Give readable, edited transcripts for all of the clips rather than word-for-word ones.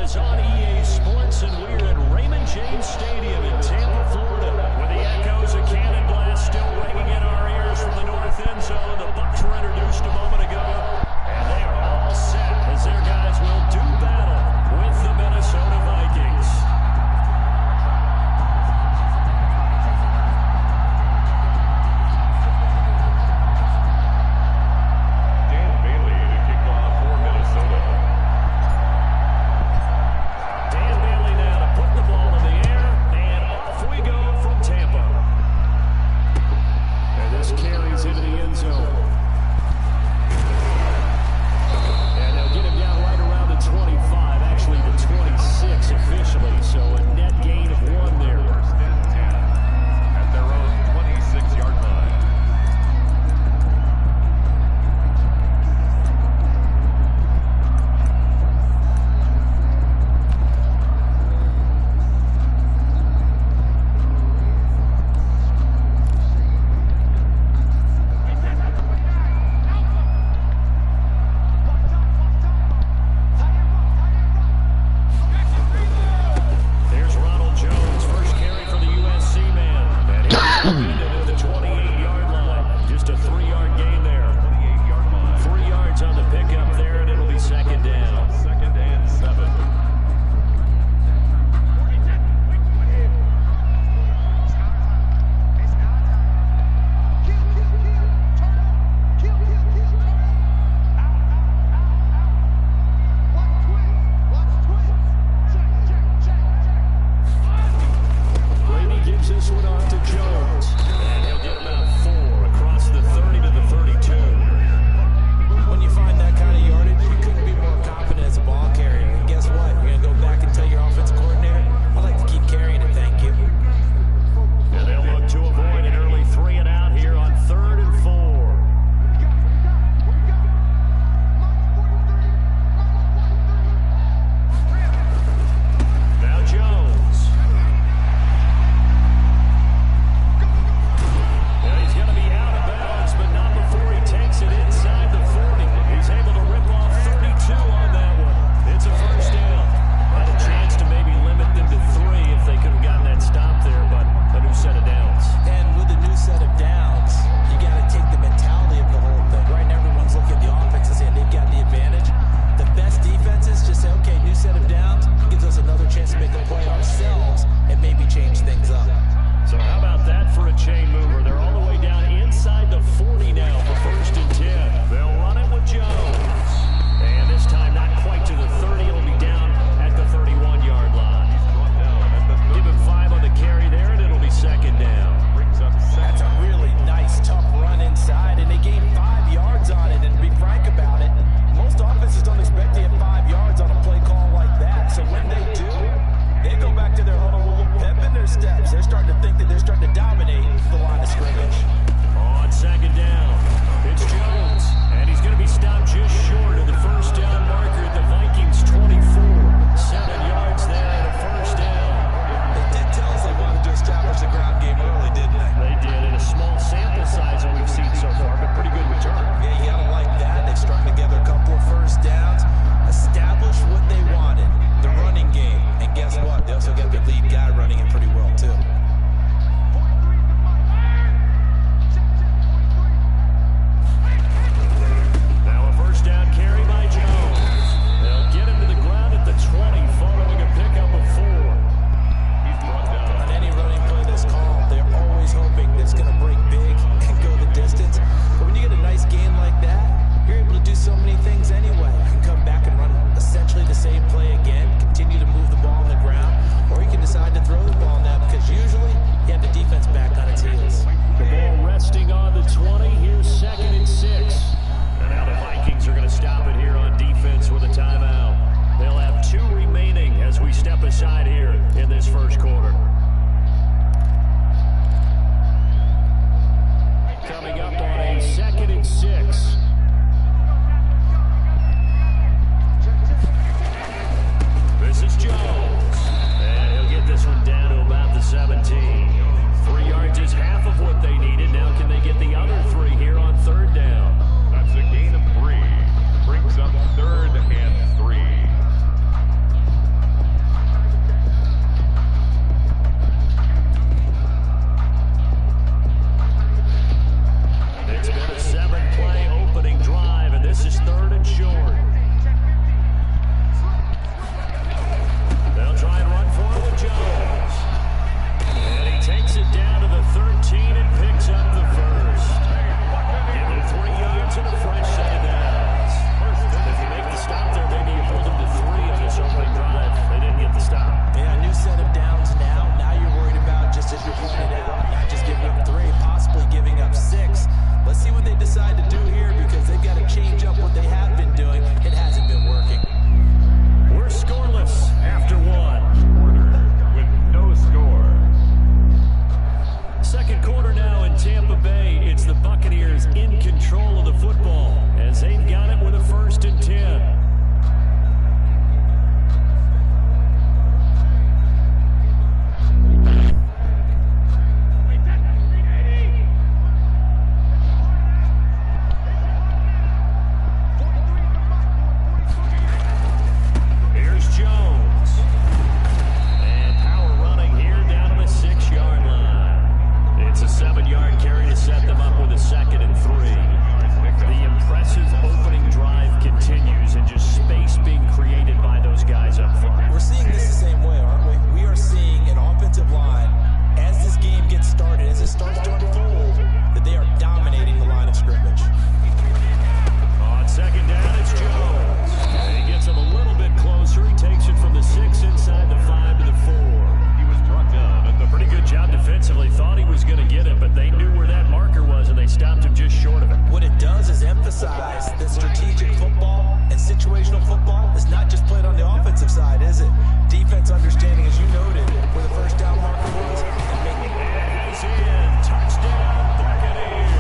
is on EA Sports, and we're at Raymond James Stadium in Tampa, Florida, with the echoes of Cannon Blast still ringing in our ears from the north end zone. The Bucs were introduced a moment ago, and they are all set as their guys will do battle with the Minnesota Vikings. side, is it? Defense understanding, as you noted, where the first down marker was. Is in. Touchdown, Buccaneers.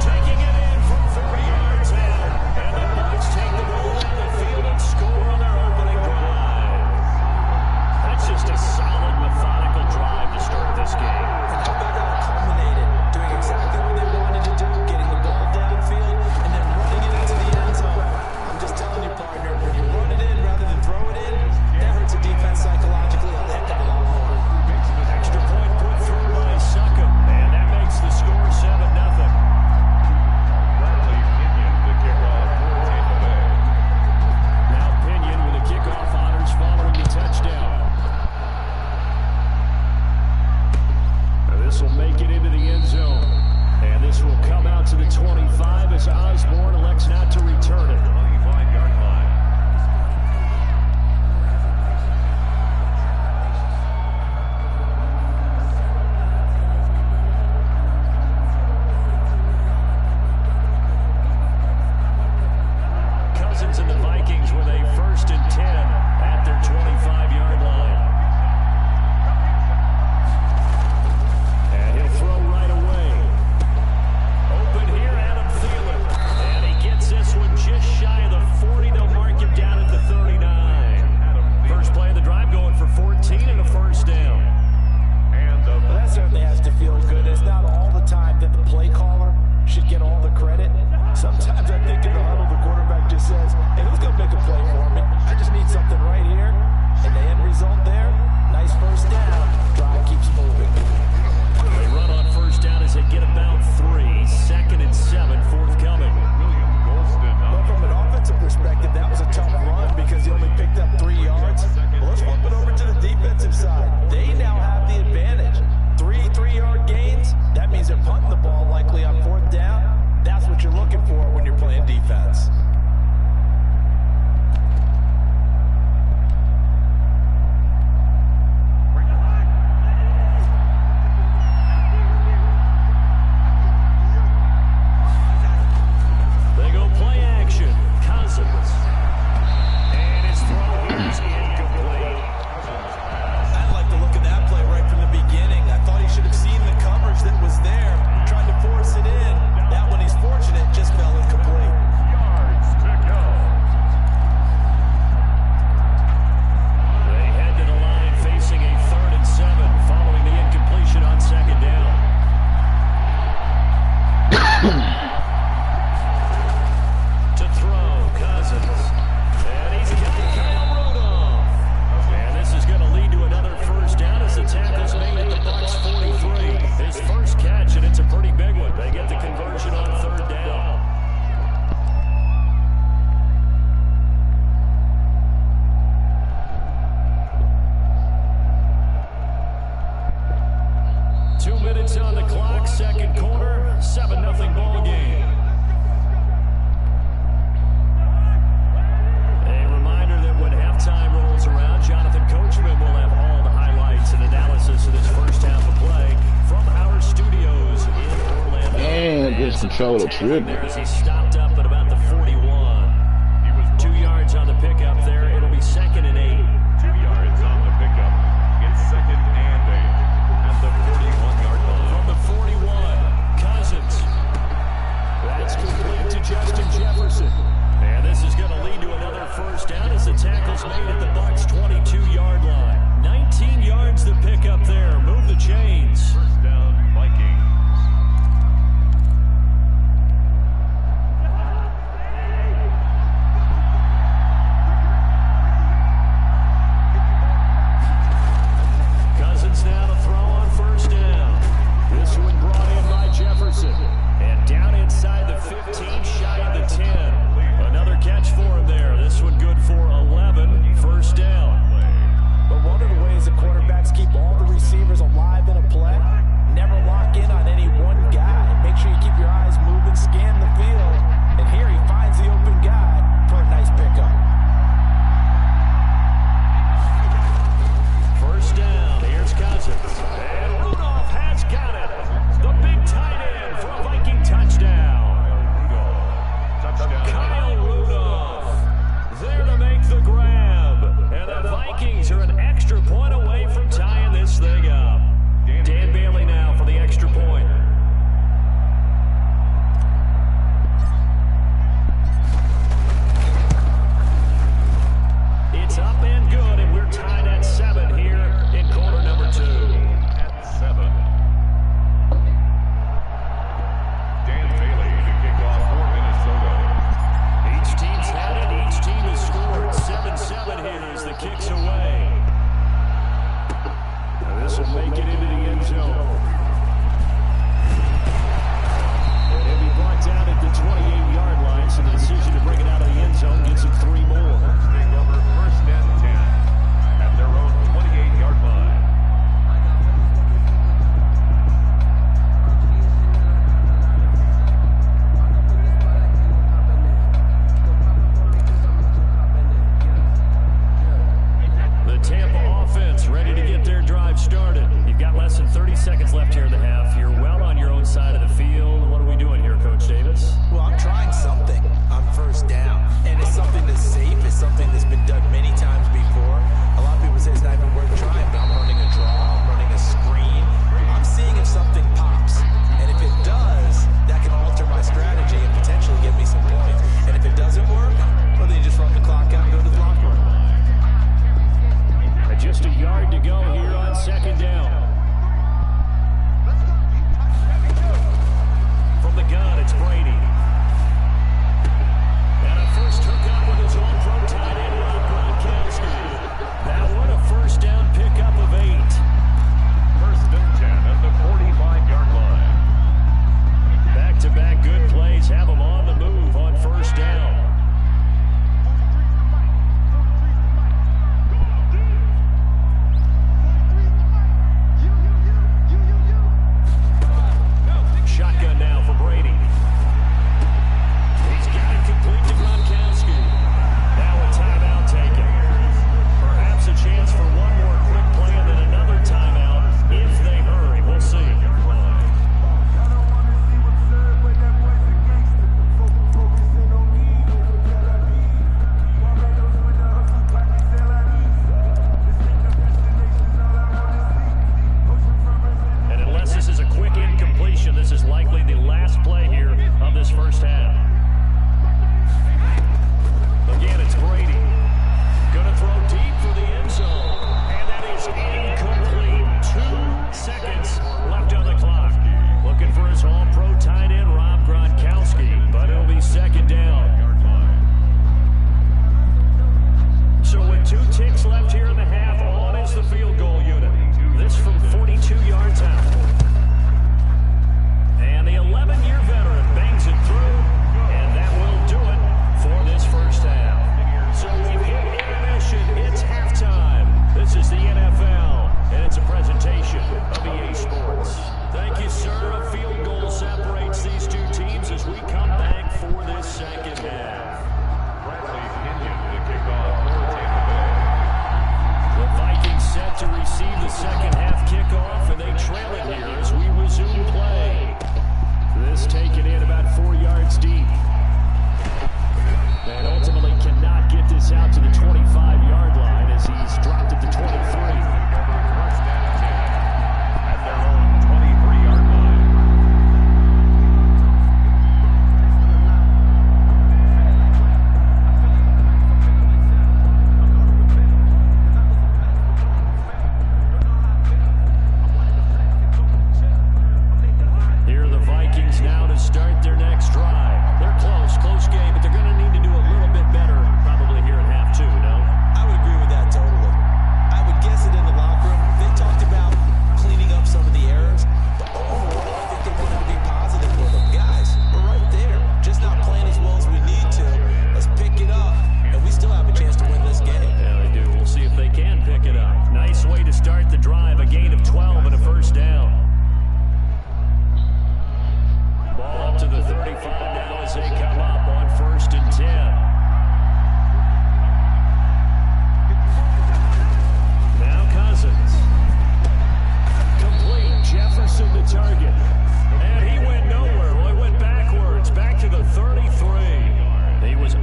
Taking it in from 40 yards out. And the Bucs take the ball down the field and score on their opening drive. That's just a solid, methodical drive to start this game. And how about that culminated, doing exactly what they wanted to do, getting the ball downfield, and then running it into the end zone. I'm just telling you, partner, when you run it in rather than throw it in, that hurts a defense psychologically a heck of a lot more. Extra point put through by Suckham, and that makes the score 7-0. Now Pinion with a kickoff honors following the touchdown. This will make it into the end zone. And this will come out to the 25 as Osborne elects not to return it. Cousins and the Vikings with a 1st and 10 at their 25-yard line. And he'll throw right away. Open here, Adam Thielen. And he gets this one just shy of the 40. They'll mark him down at the 39. First play of the drive going for 14 and a first down. Well, that certainly has to feel good. It's not all the time that the play caller should get all the credit. Sometimes I think in the huddle, the quarterback just says, hey, who's going to make a play for me? I just need something right here. And the end result there, nice first down. Drive keeps moving. They run on first down as they get about 3. 2nd and 7 forthcoming. Well, from an offensive perspective, that was a tough run because he only picked up 3 yards. Well, let's flip it over to the defensive side. They now have the advantage. 3 3-yard gains. That means they're punting the ball likely on 4th down. That's what you're looking for when you're playing defense. They go play action. Cousins. And his throw is incomplete. I like the look of that play right from the beginning. I thought he should have seen the coverage that was there, tried to force it in. That one, he's fortunate, just fell incomplete. They head to the line facing a 3rd and 7 following the incompletion on 2nd down. To throw, Cousins. And he's got Kyle Rudolph. And this is going to lead to another first down as the tackle's made at the Bucs 43. His first catch, and it's a pretty big one. They get the conversion on 3rd down. Two minutes on the clock, 2nd quarter, 7-0 ball game. A reminder that when halftime rolls around, Jonathan Coachman will have all the highlights and analysis of this first half of play from our studios in Orlando. And just control the trip. As he stopped up at about the 41. 2 yards on the pickup there. It'll be 2nd and 8. 2 yards on the pickup. It's 2nd and 8 at the 41-yard line. From the 41, Cousins. That's complete to Justin Jefferson. And this is going to lead to another first down as the tackle's made at the Bucs 22-yard line. 19 yards to pick up there. Move the chains. First down, Vikings.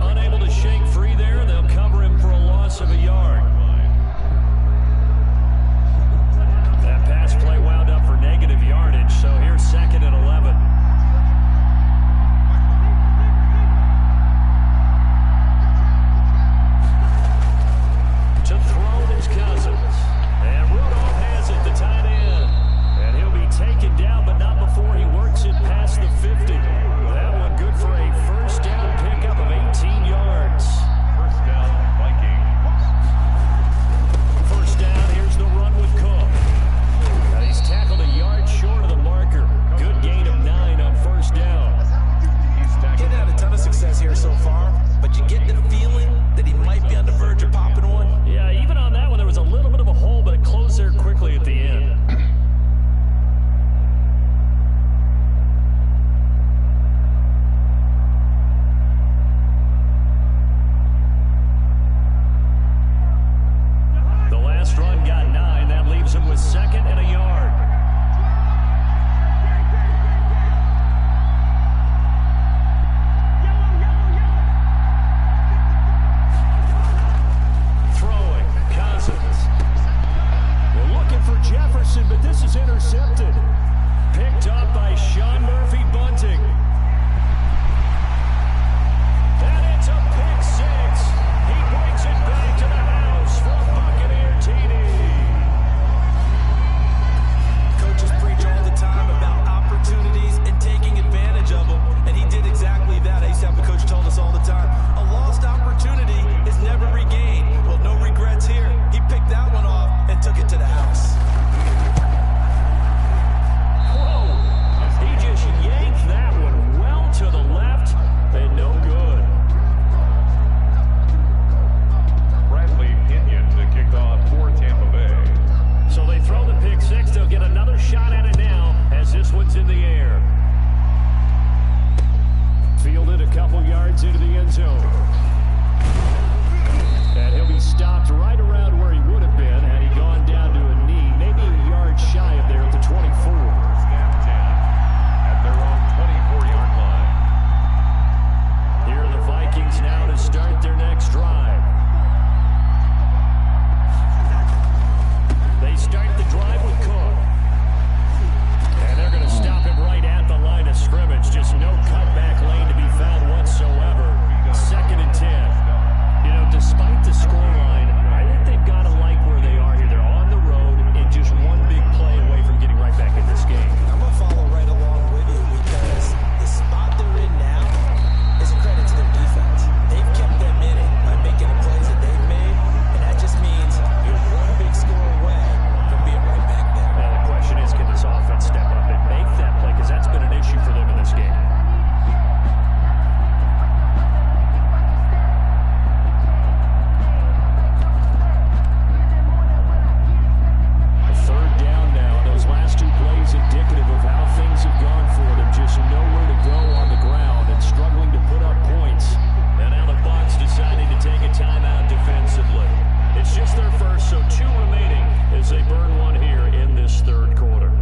unable to shake free there. They'll cover him for a loss of a yard. That pass play wound up for negative yardage, so here's 2nd and 11. To throw is Cousins. And Rudolph has it, the tight end. And he'll be taken down, but not before he works it past the 50. That one good for a first down pickup of 18 yards. First down, Vikings. First down, here's the run with Cook. And he's tackled a yard short of the marker. Good gain of 9 on first down. He's had a ton of success here so far, but you get the feeling that he might be on the verge of popping one. Yeah, even on that one, there was a little bit of a hole, but it closed there quickly at the end. The last run got 9. That leaves him with 2nd and a yard. Throwing, Cousins. We're looking for Jefferson, but this is intercepted. Picked up by Sean Murphy Bunting. And it's a pick 6. He brings it back to the house for a Buccaneer TD. Coaches preach all the time about opportunities and taking advantage of them, and he did exactly that. I used to have a coach told us all the time, a lost opportunity is never regained. Well, no regrets here. He picked that one off and took it to the house. Whoa! He just yanked that one well to the left and no good. Bradley Pinion to kick off for Tampa Bay. So they throw the pick 6. They'll get another shot at it now as this one's in the air. Fielded a couple yards into the end zone. And he'll be stopped right around where he would have been had he gone down to a knee, maybe a yard shy of there at the 24. First down 10 at their own 24-yard line. Here are the Vikings now to start their next drive. They start the drive with Cook. And they're going to stop him right at the line of scrimmage. Just no cutback lane to be found whatsoever. 2nd and 10. You know, despite the scoreline, I think they've got to like where they are here. They're on the road and just one big play away from getting right back in this game. I'm going to follow right along with you because the spot they're in now is a credit to their defense. They've kept them in it by making the plays that they've made, and that just means you're one big score away from being right back there. Now the question is, can this offense step up and make that play? Because that's been an issue for them in this game. Third down now. Those last 2 plays indicative of how things have gone for them. Just nowhere to go on the ground and struggling to put up points. And now the Bucs deciding to take a timeout defensively. It's just their first, so 2 remaining as they burn one here in this third quarter.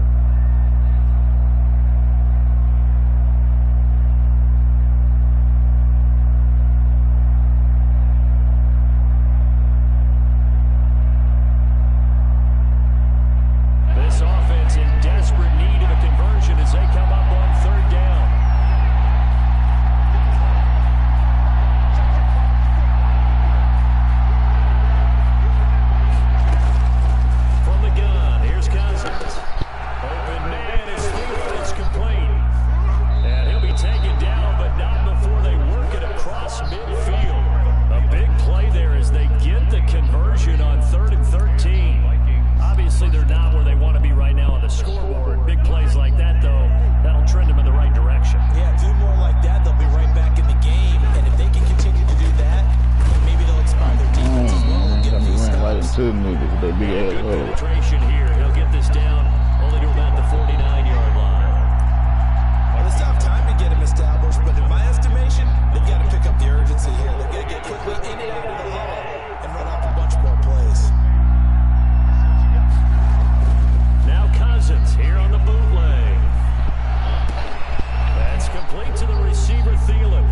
This offense in desperate need of a conversion as they come up on third down. From the gun, here's Cousins. Open man is fielded, it's complete. And he'll be taken down, but not before they work it across midfield. A big play there as they get the conversion on 3rd and 13. Obviously, they're not where they want to be right now on the scoreboard. Big plays like that, though, that'll trend them in the right direction. Yeah, do more like that, they'll be right back in the game. And if they can continue to do that, maybe they'll inspire their defense as well. Ran right into the niggas with that big ass Good hole. penetration here. He'll get this down only to about the 49-yard line. Well, it's tough time to get him established, but in my estimation, they've got to pick up the urgency here. They've got to get quickly in and out of the huddle and run off a bunch more plays. Now Cousins here on the bootleg. That's complete to the receiver, Thielen.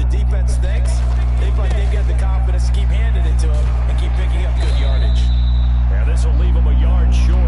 defense thinks. They think like they've got the confidence to keep handing it to him and keep picking up good yardage. Yeah, this will leave him a yard short.